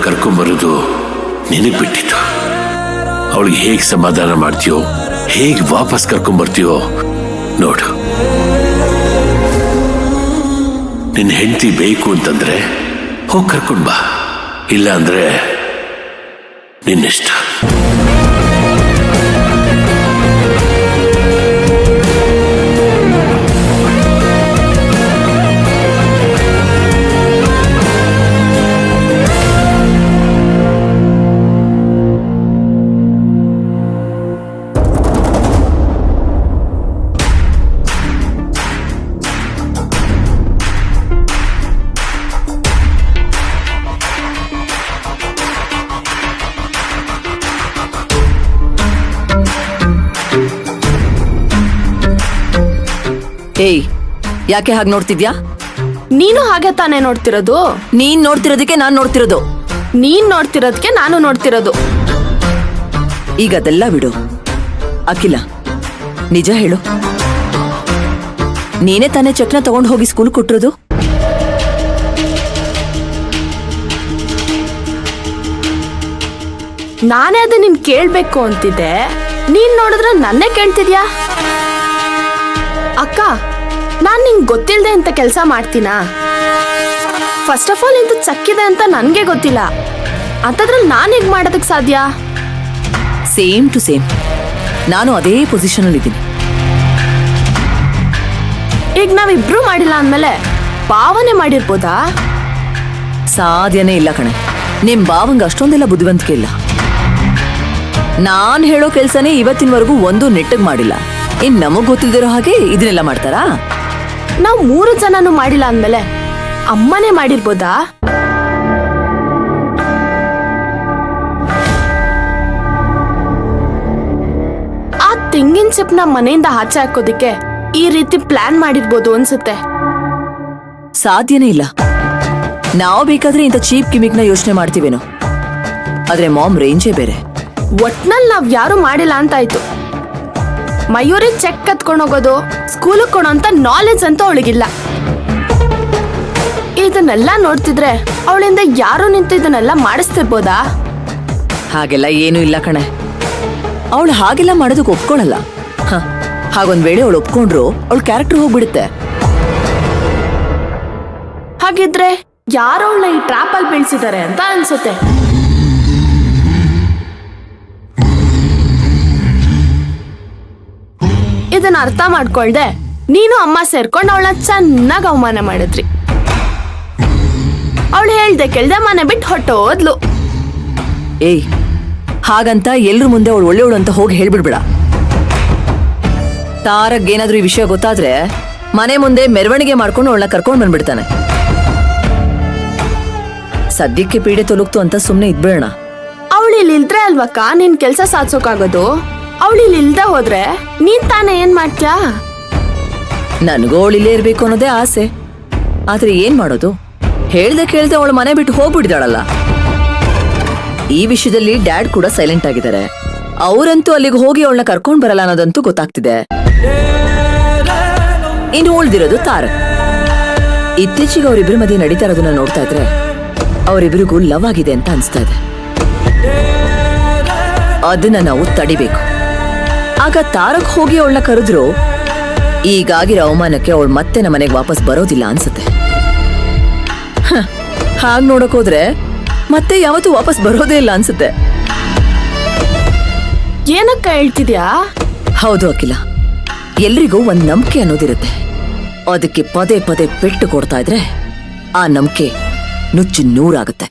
ಕರ್ಕೊಂಬರೋದು ನಿನಗೆ ಬಿಟ್ಟಿತ್ತು. ಅವಳಿಗೆ ಹೇಗೆ ಸಮಾಧಾನ ಮಾಡ್ತೀಯೋ, ಹೇಗೆ ವಾಪಸ್ ಕರ್ಕೊಂಬರ್ತೀಯೋ ನೋಡು. ನಿನ್ನ ಹೆಂಡತಿ ಬೇಕು ಅಂತಂದ್ರೆ ಹೋಗಿ ಕರ್ಕೊಂಡ್ ಬಾ, ಇಲ್ಲ ಅಂದ್ರೆ ನಿನ್ನಿಷ್ಟ. ಏಯ್, ಯಾಕೆ ಹಾಗೆ ನೋಡ್ತಿದ್ಯಾ? ನೀನು ಹಾಗೆ ತಾನೇ ನೋಡ್ತಿರೋದು? ನೀನ್ ನೋಡ್ತಿರೋದಕ್ಕೆ ನಾನ್ ನೋಡ್ತಿರೋದು. ನೀನ್ ನೋಡ್ತಿರೋದಕ್ಕೆ ನಾನು ನೋಡ್ತಿರೋದು. ಈಗ ಅದೆಲ್ಲ ಬಿಡು. ಅಖಿಲ, ನಿಜ ಹೇಳು, ನೀನೇ ತಾನೇ ಚೆಕ್ನ ತಗೊಂಡು ಹೋಗಿ ಸ್ಕೂಲ್ ಕೊಟ್ಟಿರೋದು? ನಾನೇ ಅದು ನಿನ್ ಕೇಳ್ಬೇಕು ಅಂತಿದ್ದೆ, ನೀನ್ ನೋಡಿದ್ರೆ ನನ್ನೇ ಕೇಳ್ತಿದ್ಯಾ? ಅಕ್ಕ, ನಾನ್ ನಿಂಗ್ ಗೊತ್ತಿಲ್ದೆ ಅಂತ ಕೆಲಸ ಮಾಡ್ತೀನಾ? ಫಸ್ಟ್ ಆಫ್ ಆಲ್ ಇಂತ ಚಕ್ಕಿದೆ ಅಂತ ನನ್ಗೆ ಗೊತ್ತಿಲ್ಲ, ಅಂತದ್ರಲ್ಲಿ ನಾನು ಹೇಗ್ ಮಾಡೋದಕ್ ಸಾಧ್ಯ? ಸೇಮ್ ಟು ಸೇಮ್, ನಾನು ಅದೇ ಪೊಸಿಷನ್ ಅಲ್ಲಿ ಇದ್ದೀನಿ. ಈಗ ನಾವಿಬ್ರು ಮಾಡಿಲ್ಲ ಅಂದ್ಮೇಲೆ ಭಾವನೆ ಮಾಡಿರ್ಬೋದಾ? ಸಾಧ್ಯನೇ ಇಲ್ಲ ಕಣೆ. ನಿಮ್ ಭಾವಂಗ ಅಷ್ಟೊಂದೆಲ್ಲ ಬುದ್ಧಿವಂತಿಕೆ ಇಲ್ಲ. ನಾನ್ ಹೇಳೋ ಕೆಲ್ಸನೇ ಇವತ್ತಿನವರೆಗೂ ಒಂದು ನೆಟ್ಟಗ್ ಮಾಡಿಲ್ಲ. ಇನ್ ನಮಗ್ ಗೊತ್ತಿಲ್ದಿರೋ ಹಾಗೆ ಇದನ್ನೆಲ್ಲ ಮಾಡ್ತಾರಾ? ನಾವ್ 3 ಜನನು ಮಾಡಿಲ್ಲ ಅಂದ್ಮೇಲೆ ಅಮ್ಮನೇ ಮಾಡಿರ್ಬೋದಾ? ಆ ತೆಂಗಿನ ಚಿಪ್ನ ಮನೆಯಿಂದ ಆಚೆ ಹಾಕೋದಿಕ್ಕೆ ಈ ರೀತಿ ಪ್ಲಾನ್ ಮಾಡಿರ್ಬೋದು ಅನ್ಸುತ್ತೆ. ಸಾಧ್ಯನೇ ಇಲ್ಲ. ನಾವು ಬೇಕಾದ್ರೆ ಇಂಥ ಚೀಪ್ ಕಿಮಿಕ್ನ ಯೋಚನೆ ಮಾಡ್ತೀವೇನೋ, ಆದ್ರೆ ಮಾಮ್ ರೇಂಜೇ ಬೇರೆ. ಒಟ್ನಲ್ಲಿ ನಾವ್ ಯಾರು ಮಾಡಿಲ್ಲ ಅಂತಾಯ್ತು. ಮಯೂರಿ ಚೆಕ್ ಕತ್ಕೊಂಡು ಹೋಗೋದು, ಸ್ಕೂಲಿಗೆ ಕೊಡೋ ಅಂತ ನಾಲೆಜ್ ಅಂತ ಅವಳಿಗಿಲ್ಲ. ಇದನ್ನೆಲ್ಲ ನೋಡ್ತಿದ್ರೆ ಅವಳಿಂದ ಯಾರು ನಿಂತು ಇದನ್ನೆಲ್ಲ ಮಾಡಿಸ್ತಿರ್ಬೋದಾ? ಹಾಗೆಲ್ಲ ಏನೂ ಇಲ್ಲ ಕಣೆ. ಅವಳು ಹಾಗೆಲ್ಲ ಮಾಡೋದಕ್ಕೆ ಒಪ್ಕೊಳಲ್ಲ. ಹಾಗೊಂದ್ ವೇಳೆ ಅವಳು ಒಪ್ಕೊಂಡ್ರು ಅವಳ ಕ್ಯಾರೆಕ್ಟರ್ ಹೋಗ್ಬಿಡುತ್ತೆ. ಹಾಗಿದ್ರೆ ಯಾರೋ ಅವಳನ್ನ ಈ ಟ್ರಾಪ್ ಅಲ್ಲಿ ಬೀಳ್ಸಿದ್ದಾರೆ ಅಂತ ಅನ್ಸುತ್ತೆ. ಇದನ್ನ ಅರ್ಥ ಮಾಡ್ಕೊಳ್ದೆ ನೀನು ಅಮ್ಮ ಸೇರ್ಕೊಂಡು ಅವಳನ್ನ ಚೆನ್ನಾಗಿ ಅವಮಾನ ಮಾಡಿದ್ರಿ. ಅವಳು ಹೇಳ್ದೆ ಕೇಳ್ದೆ ಮನೆ ಬಿಟ್ಟು ಹೊಟ್ಟೋದ್ಲು. ಏಯ್, ಹಾಗಂತ ಎಲ್ರ ಮುಂದೆ ಅವಳು ಒಳ್ಳೆಯವಳು ಅಂತ ಹೋಗಿ ಹೇಳ್ಬಿಡ್ಬೇಡ. ತಾರಗೇನಾದ್ರೂ ಈ ವಿಷಯ ಗೊತ್ತಾದ್ರೆ ಮನೆ ಮುಂದೆ ಮೆರವಣಿಗೆ ಮಾಡ್ಕೊಂಡು ಅವಳನ್ನ ಕರ್ಕೊಂಡು ಬಂದ್ಬಿಡ್ತಾನೆ. ಸದ್ಯಕ್ಕೆ ಪೀಡೆ ತೊಲಗ್ತು ಅಂತ ಸುಮ್ನೆ ಇದ್ಬೇಡ. ಅವಳು ಇಲ್ಲಿ ಇಲ್ದ್ರೆ ಅಲ್ವಕ್ಕ ನಿನ್ ಕೆಲ್ಸ ಸಾಧಿಸೋಕಾಗೋದು. ಅವಳು ಇಲ್ಲಿ ಇಲ್ದೆ ಹೋದ್ರೆ ನೀನ್ ತಾನೇ ಏನ್ ಮಾಡ್ತ್ಯಾ? ನನಗೂ ಅವಳು ಇಲ್ಲೇ ಇರ್ಬೇಕು ಅನ್ನೋದೇ ಆಸೆ. ಆದ್ರೆ ಏನ್ ಮಾಡೋದು? ಹೇಳ್ದೆ ಕೇಳ್ದೆ ಅವಳು ಮನೆ ಬಿಟ್ಟು ಹೋಗ್ಬಿಟ್ಟಿದಾಳಲ್ಲ. ಈ ವಿಷಯದಲ್ಲಿ ಡ್ಯಾಡ್ ಕೂಡ ಸೈಲೆಂಟ್ ಆಗಿದ್ದಾರೆ. ಅವರಂತೂ ಅಲ್ಲಿಗೆ ಹೋಗಿ ಅವಳನ್ನ ಕರ್ಕೊಂಡ್ ಬರಲ್ಲ ಅನ್ನೋದಂತೂ ಗೊತ್ತಾಗ್ತಿದೆ. ಇನ್ನು ಉಳ್ದಿರೋದು ತಾರಕ್. ಇತ್ತೀಚೆಗೆ ಅವರಿಬ್ರು ಮಧ್ಯೆ ನಡೀತಾ ಇರೋದನ್ನ ನೋಡ್ತಾ ಇದ್ರೆ ಅವರಿಬ್ರಿಗೂ ಲವ್ ಆಗಿದೆ ಅಂತ ಅನ್ಸ್ತಾ ಇದೆ. ಅದನ್ನ ನಾವು ತಡಿಬೇಕು. ಆಗ ತಾರಕ್ ಹೋಗಿ ಅವಳನ್ನ ಕರೆದ್ರು ಈಗಾಗಿರೋ ಅವಮಾನಕ್ಕೆ ಅವಳು ಮತ್ತೆ ನಮ್ಮ ಮನೆಗೆ ವಾಪಸ್ ಬರೋದಿಲ್ಲ ಅನ್ಸುತ್ತೆ. ಹಾಗ್ ನೋಡಕ್ ಹೋದ್ರೆ ಮತ್ತೆ ಯಾವತ್ತೂ ವಾಪಸ್ ಬರೋದೇ ಇಲ್ಲ ಅನ್ಸುತ್ತೆ. ಏನಕ್ಕ ಹೇಳ್ತಿದ್ಯಾ? ಹೌದು ಅಖಿಲ, ಎಲ್ರಿಗೂ ಒಂದ್ ನಂಬಿಕೆ ಅನ್ನೋದಿರುತ್ತೆ. ಅದಕ್ಕೆ ಪದೇ ಪದೇ ಪೆಟ್ಟು ಕೊಡ್ತಾ ಇದ್ರೆ ಆ ನಂಬಿಕೆ ನುಚ್ಚು ನೂರಾಗುತ್ತೆ.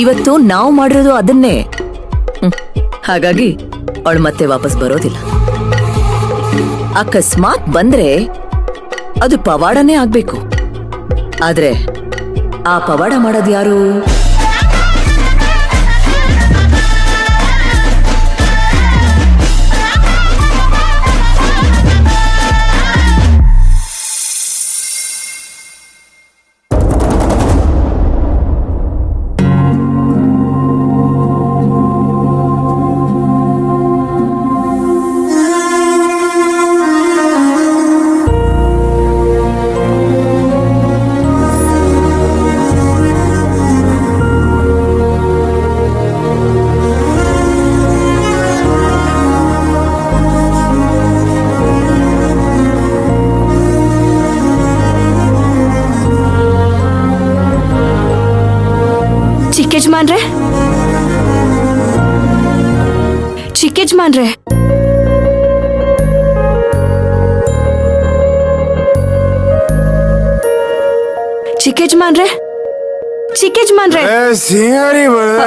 ಇವತ್ತು ನಾವು ಮಾಡಿರೋದು ಅದನ್ನೇ. ಹಾಗಾಗಿ ಅವಳು ಮತ್ತೆ ವಾಪಸ್ ಬರೋದಿಲ್ಲ. ಅಕಸ್ಮಾತ್ ಬಂದ್ರೆ ಅದು ಪವಾಡನೇ ಆಗ್ಬೇಕು. ಆದ್ರೆ ಆ ಪವಾಡ ಮಾಡೋದು ಯಾರು? ಚಿಕ್ಕಜ್ಮಾನ್ರೆ ಚಿಕ್ಕಜ್ಮಾನ್ರೆ ಚಿಕ್ಕಜ್ಮಾನ್ರೆ ಚಿಕ್ಕಜ್ಮಾನ್ರೆ ಸಿಂಗಾರಿ ಬರ